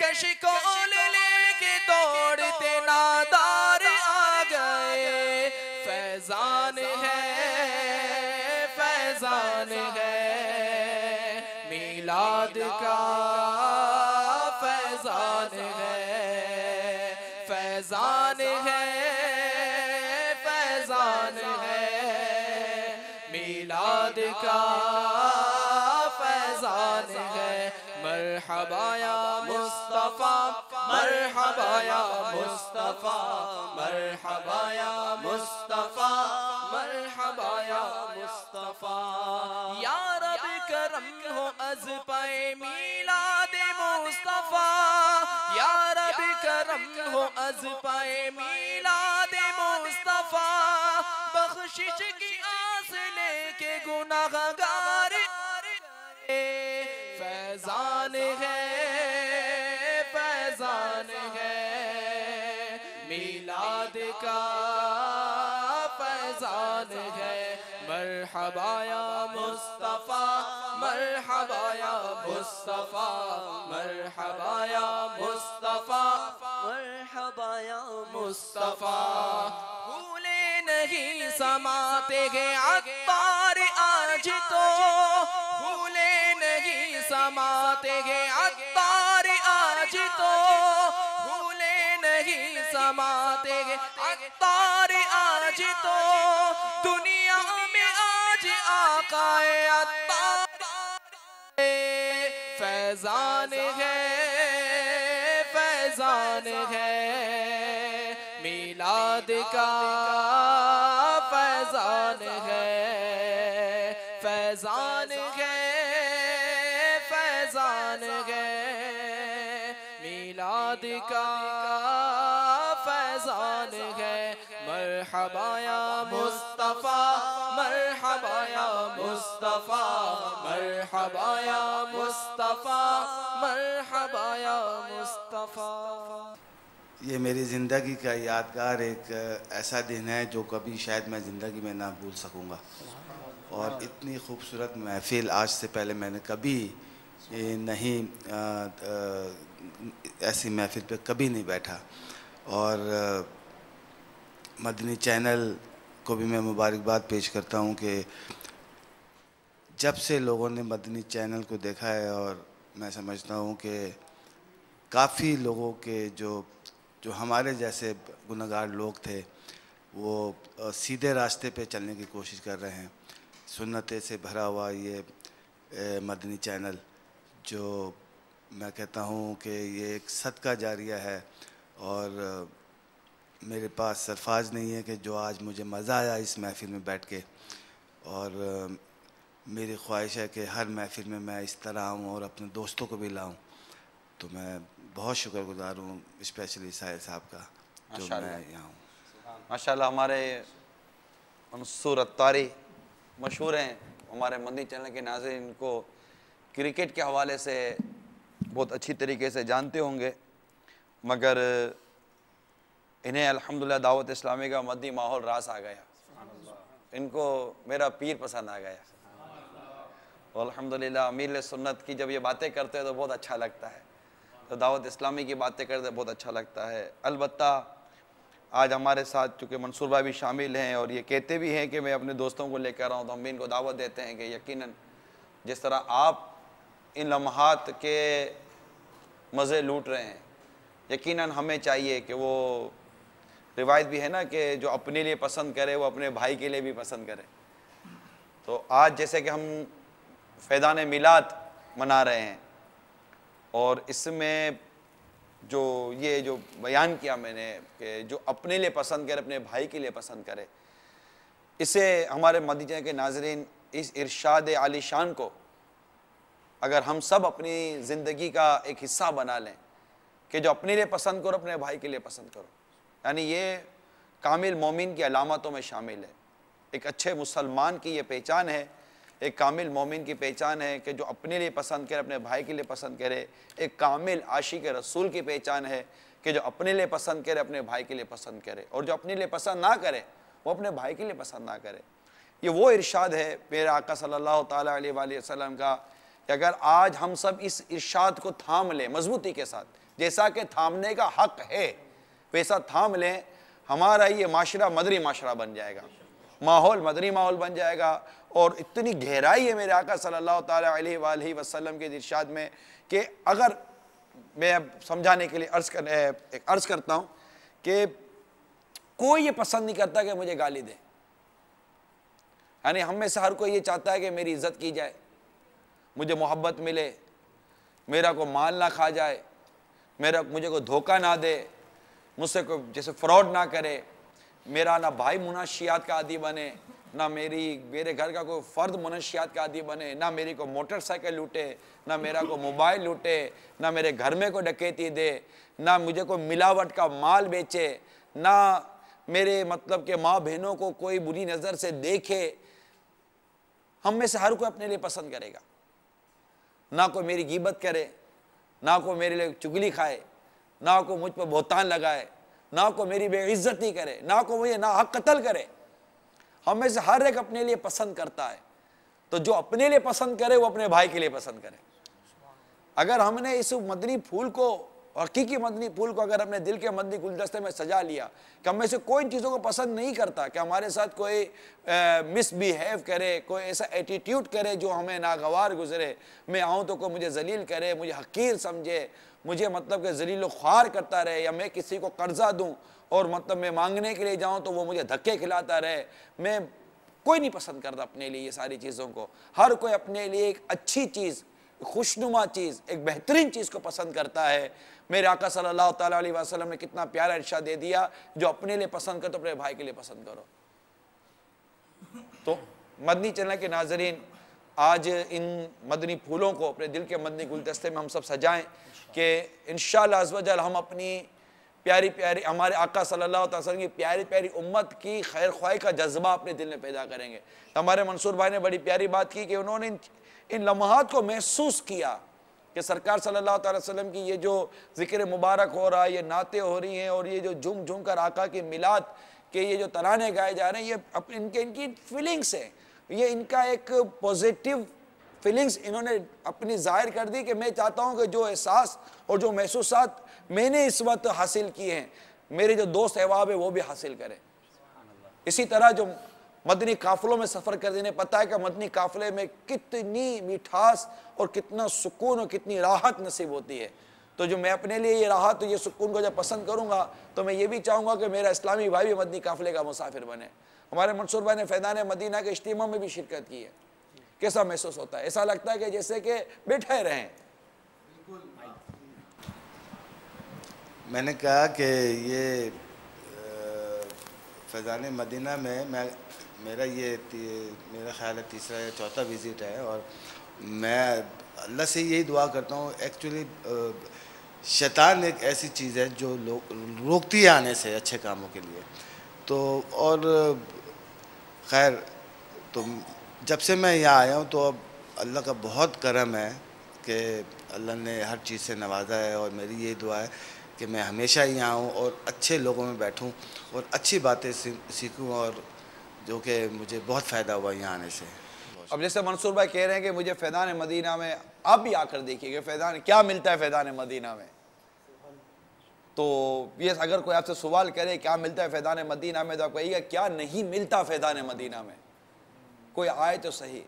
کشکول لے کے دوڑتے نادار آ گئے، فیضان ہے فیضان ہے میلاد کا فیضان ہے، فیضان ہے کا فیضان ہے مرحبا یا مصطفیٰ مرحبا یا مصطفیٰ مرحبا یا مصطفیٰ مرحبا یا مصطفیٰ یا رب کرم ہو از پائے میلاد مصطفیٰ یا رب کرم ہو از پائے میلاد مصطفیٰ بخشش کی آس لے کے گناہ گار فیضان ہے میلاد کا فیضان ہے مرحبا یا مصطفیٰ مرحبا یا مصطفیٰ مرحبا یا مصطفیٰ مرحبا یا مصطفیٰ بھولے نہیں سماتے ہیں عطار آج تو بھولے نہیں سماتے ہیں عطار آج تو بھولے نہیں سماتے ہیں عطار آج تو دنیا میں آج آقا عطار فیضان ہے میلاد کا فیضان ہے میلاد کا فیضان ہے مرحبا یا مصطفیٰ مرحبا یا مصطفیٰ مرحبا یا مصطفیٰ مرحبا یا مصطفیٰ یہ میری زندگی کا یادگار ایک ایسا دن ہے جو کبھی شاید میں زندگی میں نہ بھول سکوں گا اور اتنی خوبصورت محفل آج سے پہلے میں نے کبھی نہیں ایسی محفل پہ کبھی نہیں بیٹھا اور مدنی چینل کو بھی میں مبارکباد پیش کرتا ہوں کہ جب سے لوگوں نے مدنی چینل کو دیکھا ہے اور میں سمجھتا ہوں کہ کافی لوگوں کے جو ہمارے جیسے گنہگار لوگ تھے وہ سیدھے راستے پہ چلنے کی کوشش کر رہے ہیں سنتیں سے بھرا ہوا یہ مدنی چینل جو میں کہتا ہوں کہ یہ ایک صدقہ جاریہ ہے اور میرے پاس الفاظ نہیں ہے کہ جو آج مجھے مزہ آیا اس محفل میں بیٹھ کے اور میری خواہش ہے کہ ہر محفل میں میں اس طرح آؤں اور اپنے دوستوں کو بھی لاؤں تو میں بہت شکر گزار ہوں اسپیشلی ساحل صاحب کا جو میں یہاں ہوں ماشاءاللہ ہمارے منصور عطاری مشہور ہیں ہمارے مدنی چینل کے ناظرین کو کرکٹ کے حوالے سے بہت اچھی طریقے سے جانتے ہوں گے مگر انہیں الحمدللہ دعوت اسلامی کا مدنی ماحول راس آ گیا ان کو میرا پیر پسند آ گیا الحمدللہ امیر سنت کی جب یہ باتیں کرتے ہیں تو بہت اچھا لگتا ہے تو دعوت اسلامی کی باتیں کرتے بہت اچھا لگتا ہے البتہ آج ہمارے ساتھ چونکہ منصور بھائی بھی شامل ہیں اور یہ کہتے بھی ہیں کہ میں اپنے دوستوں کو لے کر رہا ہوں تو ہم بھی ان کو دعوت دیتے ہیں کہ یقیناً جس طرح آپ ان لمحات کے مزے لوٹ رہے ہیں یقیناً ہمیں چاہیے کہ وہ روایت بھی ہے نا کہ جو اپنے لیے پسند کرے وہ اپنے بھائی کے لیے بھی پسند کرے تو آج جیسے کہ ہم فیضان میلاد منا رہے ہیں اور اس میں جو یہ جو بیان کیا میں نے کہ جو اپنے لیے پسند کرے اپنے بھائی کے لیے پسند کرے اسے ہمارے مدنی چینل کے ناظرین اس ارشاد عالی شان کو اگر ہم سب اپنی زندگی کا ایک حصہ بنا لیں کہ جو اپنے لیے پسند کرو اپنے بھائی کے لیے پسند کرو یعنی یہ کامل مومن کی علامتوں میں شامل ہے ایک اچھے مسلمان کی یہ پہچان ہے ایک کامل مومن کی پہچان ہے کہ جو اپنے لیے پسند کرے اپنے بھائی کے لیے پسند کرے ایک کامل عاشق رسول کی پہچان ہے کہ جو اپنے لیے پسند کرے اپنے بھائی کے لیے پسند کرے اور جو اپنے لیے پسند نہ کرے وہ اپنے بھائی کے لیے پسند نہ کرے یہ وہ ارشاد ہے میرے آقا صلی اللہ تعالیٰ علیہ وآلہ وسلم کا کہ اگر آج ہم سب اس ارشاد کو تھام لیں مضبوطی کے ساتھ جیسا کہ تھامنے کا حق ہے ویسا تھام لیں ہمارا یہ معاشرہ مدنی معاشرہ بن جائے گا ماحول مدنی ماحول بن جائے گا اور اتنی گہرائی ہے میرے آقا صلی اللہ تعالیٰ علیہ وآلہ وسلم کے ارشاد میں کہ اگر میں اب سمجھانے کے لیے عرض کرتا ہوں کہ کوئی یہ پسند نہیں کرتا کہ مجھے گالی دے یعنی ہم میں سے ہر کوئی یہ چاہتا ہے کہ میری عزت کی جائے، مجھے محبت ملے، میرا کو مال نہ کھا جائے، مجھے کوئی دھوکہ نہ دے، مجھ سے کوئی جیسے فراڈ نہ کرے، میرا نہ بھائی منشیات کا عادی بنے، نہ میرے گھر کا کوئی فرد منشیات کا عادی بنے، نہ میری کو موٹر سائیکل لوٹے، نہ میرا کو موبائل لوٹے، نہ میرے گھر میں کوئی ڈکیتی دے، نہ مجھے کوئی ملاوٹ کا مال بیچے، نہ میرے مطلب کہ ماں بہنوں کو کوئی بری نظر سے دیکھے۔ ہم میں سے ہر کوئی اپنے لیے پسند کرے گا، نہ کوئی میری غیبت کرے، نہ کوئی میرے لیے چگلی کھائے، نہ کوئی مجھ پہ بہتان لگائے، نہ کوئی میری بے عزتی کرے، نہ کوئی مجھے ناحق قتل کرے۔ ہم میں سے ہر ایک اپنے لیے پسند کرتا ہے، تو جو اپنے لیے پسند کرے وہ اپنے بھائی کے لیے پسند کرے۔ اگر ہم نے اس مدنی پھول کو، حقیقی مدنی پھول کو اگر اپنے دل کے مدنی گلدستے میں سجا لیا کہ ہم میں سے کوئی ان چیزوں کو پسند نہیں کرتا کہ ہمارے ساتھ کوئی مس بیہیو کرے، کوئی ایسا ایٹیٹیوڈ کرے جو ہمیں ناگوار گزرے، میں آؤں تو کوئی مجھے ذلیل کرے، مجھے حقیر سمجھے، مجھے مطلب کہ ذلیل و خوار کرتا رہے، یا میں کسی کو قرضہ دوں اور مطلب میں مانگنے کے لیے جاؤں تو وہ مجھے دھکے کھلاتا رہے، میں کوئی نہیں پسند کرتا اپنے لیے یہ ساری چیزوں کو۔ ہر کوئی اپنے لیے ایک اچھی چیز، خوشنما چیز، ایک بہترین چیز کو پسند کرتا ہے۔ میرے آقا صلی اللہ تعالیٰ علیہ وسلم نے کتنا پیارا ارشاد دے دیا، جو اپنے لیے پسند کرو تو اپنے بھائی کے لیے پسند کرو۔ تو مدنی چینل کے ناظرین، آج ان مدنی پھولوں کو اپنے دل کے مدنی گلدستے میں ہم سب سجائیں کہ انشاءاللہ عز و جل ہم اپنی پیاری پیاری ہمارے آقا صلی اللہ علیہ وسلم کی پیاری پیاری امت کی خیر خواہی کا جذبہ اپنے دل میں پیدا کریں گے۔ ہمارے منصور بھائی نے بڑی پیاری بات کی کہ انہوں نے ان لمحات کو محسوس کیا کہ سرکار صلی اللہ علیہ وسلم کی یہ جو ذکر مبارک ہو رہا ہے، یہ نعتیں ہو رہی ہیں، اور یہ جو جھوم جھوم کر آقا کی میلاد کے یہ جو ترانے گائے جا رہے ہیں، یہ ان کی فیلنگس ہیں، یہ ان کا ایک پوزیٹیو فیلنگس انہوں نے اپنی ظاہر کر دی کہ میں چاہتا ہوں کہ جو احساس اور جو محسوسات میں نے اس وقت حاصل کیے ہیں، میرے جو دوست احباب ہیں وہ بھی حاصل کریں۔ اسی طرح جو مدنی قافلوں میں سفر کر دینے پتہ ہے کہ مدنی قافلے میں کتنی میٹھاس اور کتنا سکون اور کتنی راحت نصیب ہوتی ہے۔ تو جو میں اپنے لیے یہ راحت اور یہ سکون کو جب پسند کروں گا تو میں یہ بھی چاہوں گا کہ میرا اسلامی بھائی بھی مدنی قافلے کا مسافر بنے۔ ہمارے منصور بھائی نے فیضان مدینہ کے اجتماع میں بھی شرکت کی ہے، کیسا محسوس ہوتا ہے؟ ایسا لگتا ہے کہ جیسے کہ بیٹھے رہیں۔ میں نے کہا کہ یہ فیضان مدینہ میں میرا خیال ہے تیسرا یا چوتھا وزٹ ہے، اور میں اللہ سے یہی دعا کرتا ہوں۔ ایکچولی شیطان ایک ایسی چیز ہے جو روکتی ہے آنے سے اچھے کاموں کے لیے، تو اور خیر تو جب سے میں یہاں آیا ہوں تو اب اللہ کا بہت کرم ہے کہ اللہ نے ہر چیز سے نوازا ہے، اور میری یہی دعا ہے کہ میں ہمیشہ یہاں آؤں اور اچھے لوگوں میں بیٹھوں اور اچھی باتیں سیکھوں، اور جو کہ مجھے بہت فائدہ ہوا یہاں آنے سے۔ اب جیسے منصور بھائی کہہ رہے ہیں کہ مجھے فیضان مدینہ میں، آپ بھی آ کر دیکھیے کہ فیضان کیا ملتا ہے فیضان مدینہ میں۔ تو یہ اگر کوئی آپ سے سوال کرے کیا ملتا ہے فیضان مدینہ میں تو آپ کہیے گا کیا نہیں ملتا فیضان مدینہ میں؟ کوئی آئے تو صحیح،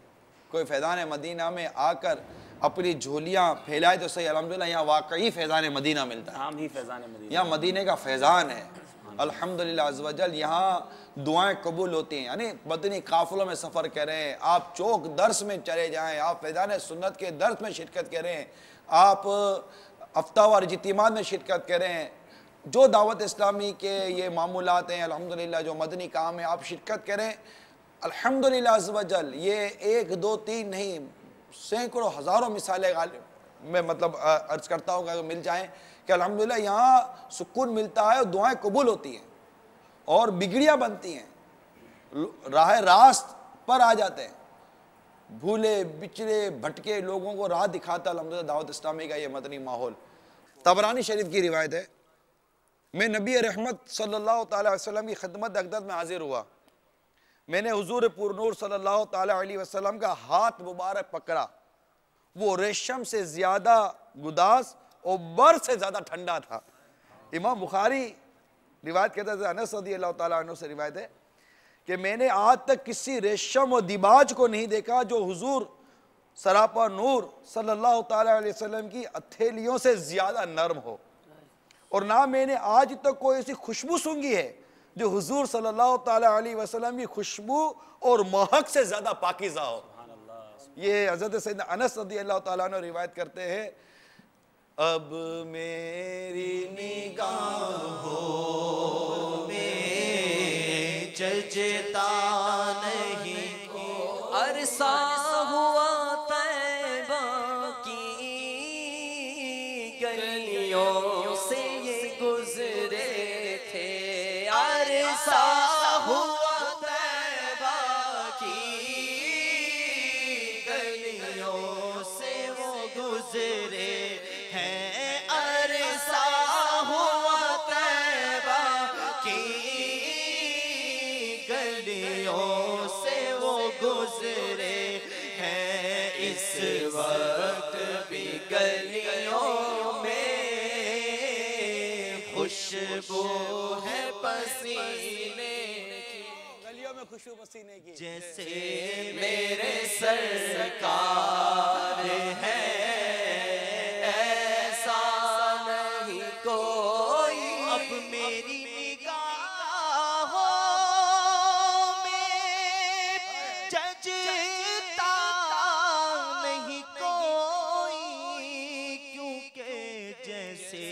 کوئی فیضان مدینہ میں آ کر اپنی جھولیاں پھیلائے تو صحیح۔ الحمدللہ یہاں واقعی فیضان مدینہ ملتا ہے، عام ہی فیضان مدینہ، یہاں مدینہ کا فیضان ہے الحمدللہ عز و جل۔ یہاں دعائیں قبول ہوتی ہیں، یعنی مدنی قافلوں میں سفر کریں، آپ چوک درس میں چلے جائیں، آپ فیضان سنت کے درس میں شرکت کریں، آپ ہفتہ وار اجتماعات میں شرکت کریں، جو دعوت اسلامی کے یہ معمولات ہیں الحمدللہ، جو مدنی کام ہیں آپ شرکت کریں الحمدللہ عز و جل۔ یہ ایک دو تین نہیں، سینکڑوں ہزاروں مثالیں میں مطلب عرض کرتا ہوں کہ مل جائیں کہ الحمدللہ یہاں سکون ملتا ہے اور دعائیں قبول ہوتی ہیں اور بگڑیاں بنتی ہیں، راہ راست پر آ جاتے ہیں، بھولے بچڑے بھٹکے لوگوں کو راہ دکھاتا الحمدللہ دعوت اسلامی کا یہ مدنی ماحول۔ طبرانی شریف کی روایت ہے، میں نبی رحمت صلی اللہ تعالیٰ علیہ وسلم کی خدمت اقدس میں حاضر ہوا، میں نے حضور پر نور صلی اللہ تعالیٰ علیہ وسلم کا ہاتھ مبارک پکڑا، وہ ریشم سے زیادہ گداز اور برف سے زیادہ ٹھنڈا تھا۔ امام بخاری روایت کہتا ہے، انس رضی اللہ تعالیٰ عنہ سے روایت ہے کہ میں نے آج تک کسی ریشم و دیباج کو نہیں دیکھا جو حضور سراپا نور صلی اللہ تعالیٰ علیہ وسلم کی ہتھیلیوں سے زیادہ نرم ہو، اور نہ میں نے آج تک کوئی ایسی خوشبو سونگھی ہے جو حضور صلی اللہ تعالیٰ علیہ وسلم کی خوشبو اور مہک سے زیادہ پاکیزہ ہو. یہ حضرت سیدنا انس رضی اللہ تعالیٰ عنہ روایت کرتے ہیں اب میری نگاہوں میں ججتا نہیں عرصہ ہوا طیبہ کی گلیوں سے یہ گزرے تھے عرصہ ہوا طیبہ کی گلیوں سے وہ گزرے ہیں عرصہ ہوا طیبہ کی گلیوں سے وہ گزرے ہیں اس وقت بھی گلیوں میں خوشبو ہے پسینے کی گلیوں میں خوشبو پسینے کی جیسے میرے سرکار ہے ایسا نہیں کوئی اب میری نگاہوں میں ججتا نہیں کوئی کیونکہ جیسے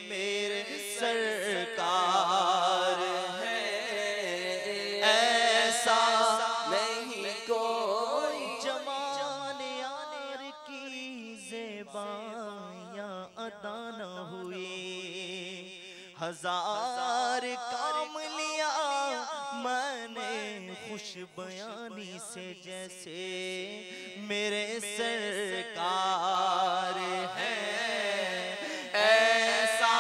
میرے سرکار ہے ایسا نہیں کوئی جمال یار کی زیبائیاں ادا نہ ہوئی ہزار کام لیا میں نے خوش بیانی سے جیسے میرے سرکار ہے ایسا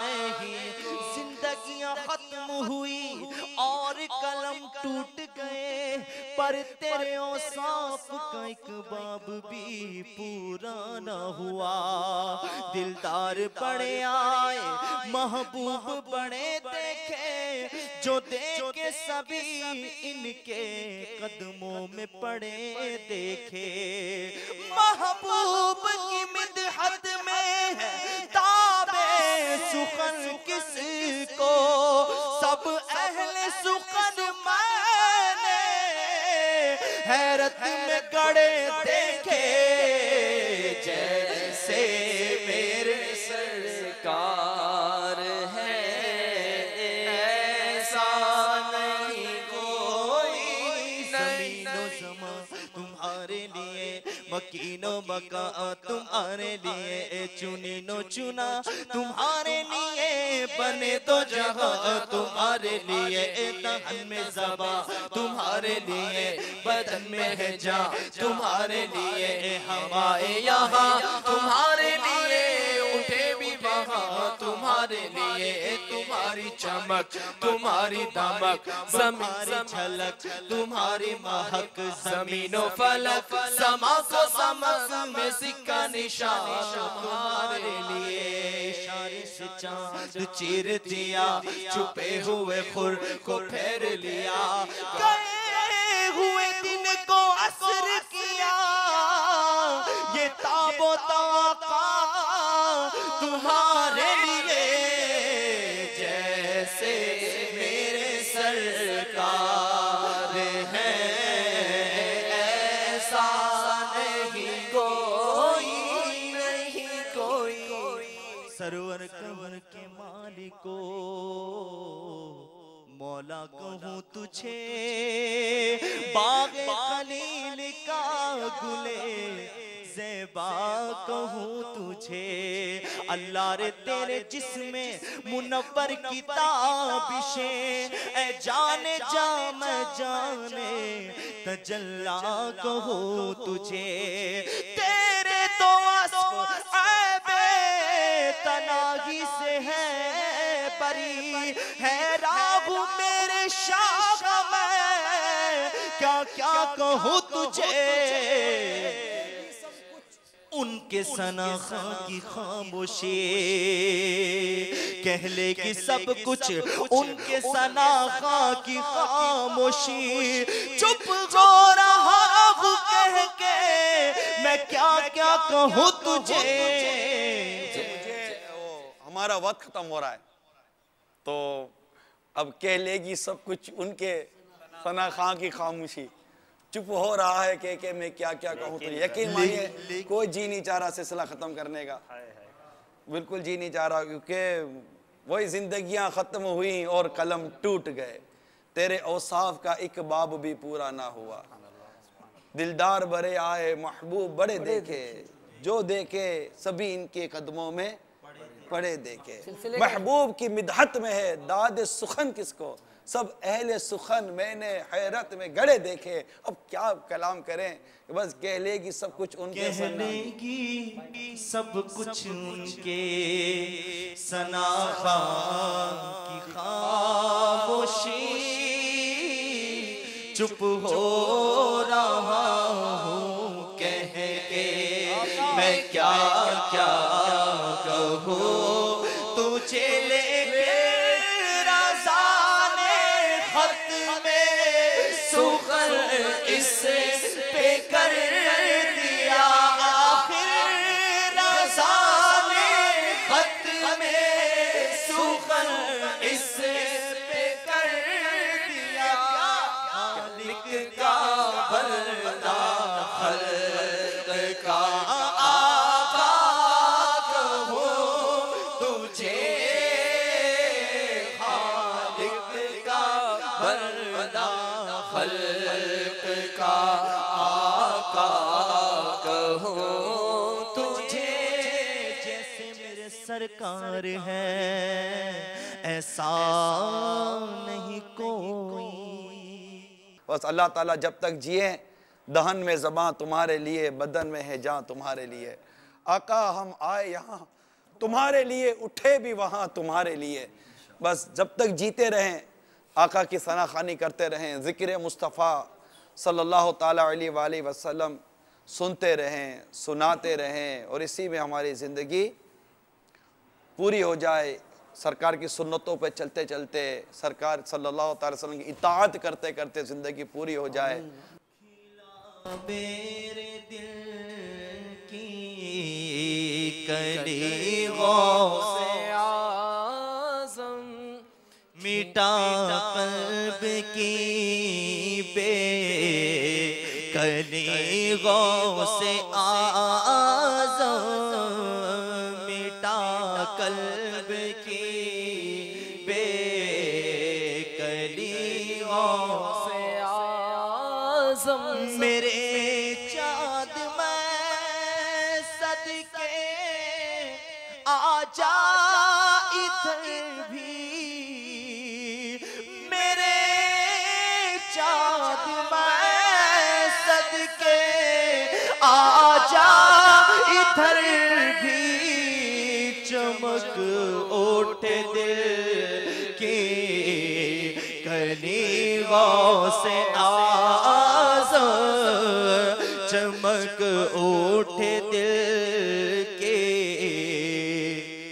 نہیں زندگیاں ختم ہوئی اور قلم ٹوٹ گئے پر تیرے اوصاف کا ایک باب بھی پورا نہ ہوا دلدار بڑے آئے محبوب بڑے دیکھے جو دیکھ کے سبھی ان کے قدموں میں پڑے دیکھے محبوب کی مدحت میں ہے تابع سخن کس کو سب اہل سخن میں نے حیرت میں گڑے دیکھے جیسے میرے سرکار ہے ایسا نہیں کوئی زمین و زمان تمہارے لیے مکین و مکا تمہارے لیے چنین و چنا تمہارے لیے بنے تو جہاں تمہارے لیے دہن میں زباں تمہارے لیے بدن میں ہے جاں تمہارے لیے ہوائے یہاں تمہارے لیے اٹھے بھی وہاں تمہارے لیے تمہاری چمک تمہاری دمک تمہاری جھلک تمہاری مہک زمین و فلک سما کو سمک میں سکہ نشان تمہارے لیے اشارے سے چاند چیر دیا چھپے ہوئے خور کو پھیر لیا گئے ہوئے دن کو عصر کیا یہ تاب و طاقہ تمہارے لیے جیسے میرے سرکار ہے ایسا نہیں کوئی نہیں کوئی سرور کمر کے مالکو مولا کہوں تجھے باغ خلیل کا گلے زیبا کہوں تجھے اللہ رے تیرے جسم منور کی تابشیں اے جانے جا میں جانے تجلا کہوں تجھے تیرے تو وصف عیب تناہی سے ہے بری ہے راہ میرے شاخ میں کیا کیا کہوں تجھے ان کے ثنا خاں کی خاموشی کہہ لے کہ سب کچھ ان کے ثنا خاں کی خاموشی چپ ہو رہا ہوں کہہ کے میں کیا کیا کہوں تجھے ہمارا وقت ختم ہو رہا ہے تو اب کہہ لے گی سب کچھ ان کے ثنا خاں کی خاموشی، چپ ہو رہا ہے کہ میں کیا کیا کہوں، تو یقین مانیے کوئی جی نہیں چاہ رہا سلسلہ ختم کرنے کا، بالکل جی نہیں چاہ رہا، کیونکہ وہی زندگیاں ختم ہوئیں اور قلم ٹوٹ گئے، تیرے اوصاف کا ایک باب بھی پورا نہ ہوا، دلدار بڑے آئے محبوب بڑے دیکھے، جو دیکھے سبھی ان کے قدموں میں پڑے دیکھے، محبوب کی مدحت میں ہے داد سخن کس کو، سب اہل سخن میں نے حیرت میں گڑے دیکھے، اب کیا کلام کریں، بس کہہ لے گی سب کچھ ان کے کہہ لے گی سب کچھ ان کے ثنا خاں کی خاموشی، چپ ہو رہا ہوں کہہ کے میں کیا کیا کہوں، تجھے لے کے رضا نے خط میں سخن اس پہ کر دیا، آخر رضا نے خط میں سخن اس پہ کر دیا، خالق کا بندہ خلق کا آقا کہوں تجھے، خالق کا بندہ خلق کا آقا کہوں تجھے، جیسے میرے سرکار ہے ایسا نہیں کوئی۔ بس اللہ تعالیٰ جب تک جیے دہن میں زباں تمہارے لیے، بدن میں ہے جان تمہارے لیے، آقا ہم آئے یہاں تمہارے لیے، اٹھے بھی وہاں تمہارے لیے، بس جب تک جیتے رہیں آقا کی ثنا خوانی کرتے رہیں، ذکر مصطفیٰ صلی اللہ تعالیٰ علیہ وآلہ وسلم سنتے رہیں، سناتے رہیں، اور اسی میں ہماری زندگی پوری ہو جائے، سرکار کی سنتوں پہ چلتے چلتے، سرکار صلی اللہ تعالیٰ وسلم کی اطاعت کرتے کرتے زندگی پوری ہو جائے۔ میرے دل کی کلی غوث اعظم مٹا قلب کی بے کلی غوث اعظم مٹا قلب کی بے کلی غوث اعظم میرے چاند میں صدقے آ جا ادھر بھی، میرے چاند میں صدقے آ جا ادھر بھی، چمک اٹھے دل کی کلی غوث اعظم، چمک اٹھے دل کے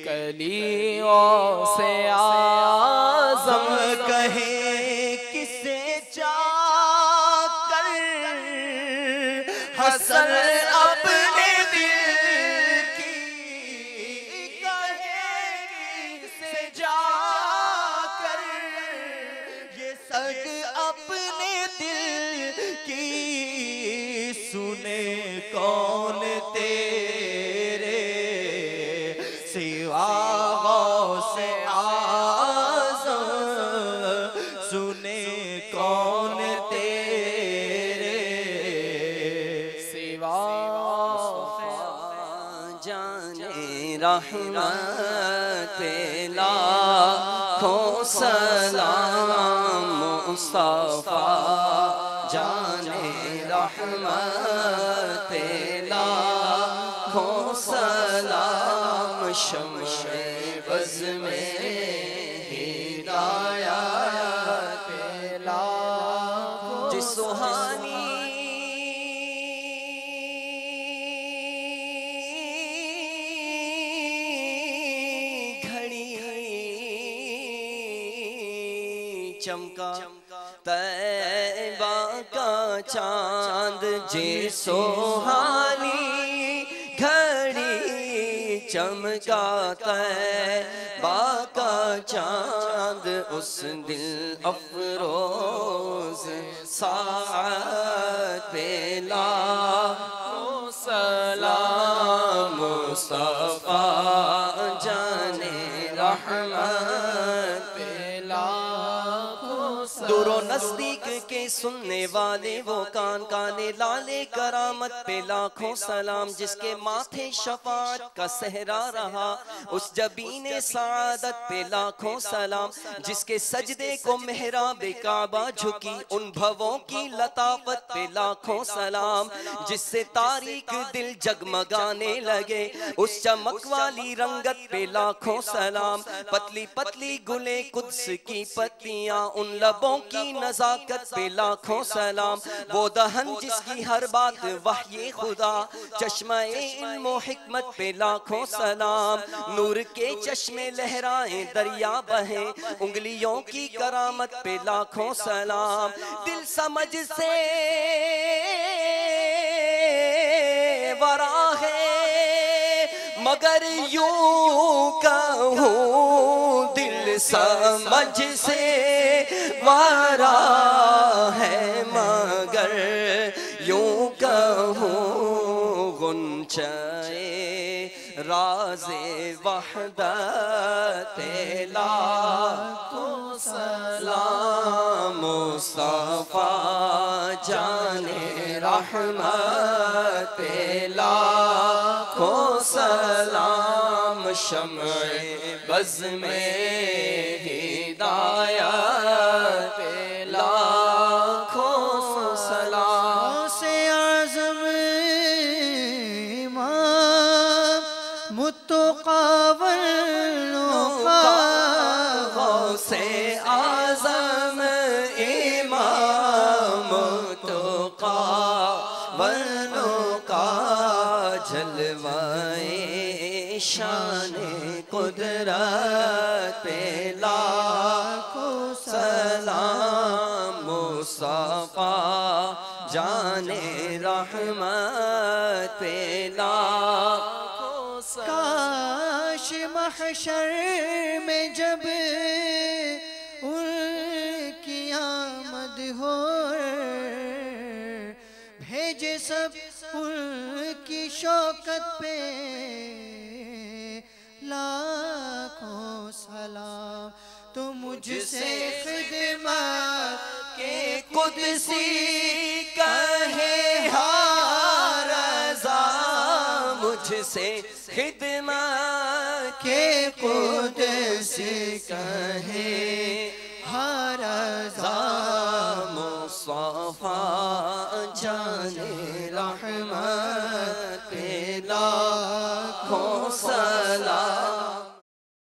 کلی غوث اعظم، کہیں کسے جا کر حسن اپنے دل کی، کہیں کسے جا کر یہ سگ اپنے دل کی، سنے کون تیرے سوا غوث اعظم، سنے کون تیرے سوا جانے رحمت لاکھوں سلام مصطفیٰ جانے رحمت لاکھوں سلام، شمع بز میں ہدایت لاکھوں، جس سہانی چمکا طیبہ کا چاند، جی سوہانی گھڑی چمکا طیبہ کا چاند اس دل افروز ساعت پہ لاکھوں سلام مصطفیٰ جانے رحمت پہ لاکھوں سلام دور و نزدیک کے سننے والے وہ کان کانے لالے کرامت پہ لاکھوں سلام جس کے ماتھے شفاعت کا صحرا رہا اس جبین سعادت پہ لاکھوں سلام جس کے سجدے کو محراب کعبہ جھکی ان بھووں کی لطافت پہ لاکھوں سلام جس سے تاریک دل جگمگانے لگے اس چمک والی رنگت پہ لاکھوں سلام پتلی پتلی گلے قدس کی پتیاں ان لبوں کی نزاکت پہ لاکھوں سلام وہ دہن جس کی ہر بات وحی خدا چشمہ علم و حکمت پہ لاکھوں سلام نور کے چشمے لہرائیں دریا بہیں انگلیوں کی کرامت پہ لاکھوں سلام دل سمجھ سے ورا ہے مگر یوں کہوں دل سمجھ سے ورا ہے مگر یوں کہوں غنچۂ راز وحدت لاکھوں سلام مصطفیٰ جانے رحمت پہ لاکھوں سلام شمع بز میں ہدایت پہ لاکھوں سلام سے اعظم امام متقابل سے اعظم امام متقابل کا جلوائے شان قدرت پہ لاکھوں سلام مصطفیٰ جانے رحمت پہ لاکھوں سلام کاش محشر میں جب ان کی آمد ہو بھیجے سب ان کی شوکت پہ لاکھوں سلام تو مجھ سے خدمت کہ قدسی کہے ہر رضا مجھ سے خدمت کہ قدسی کہے ہر رضا مصطفیٰ جانے رحمت پہ لاکھوں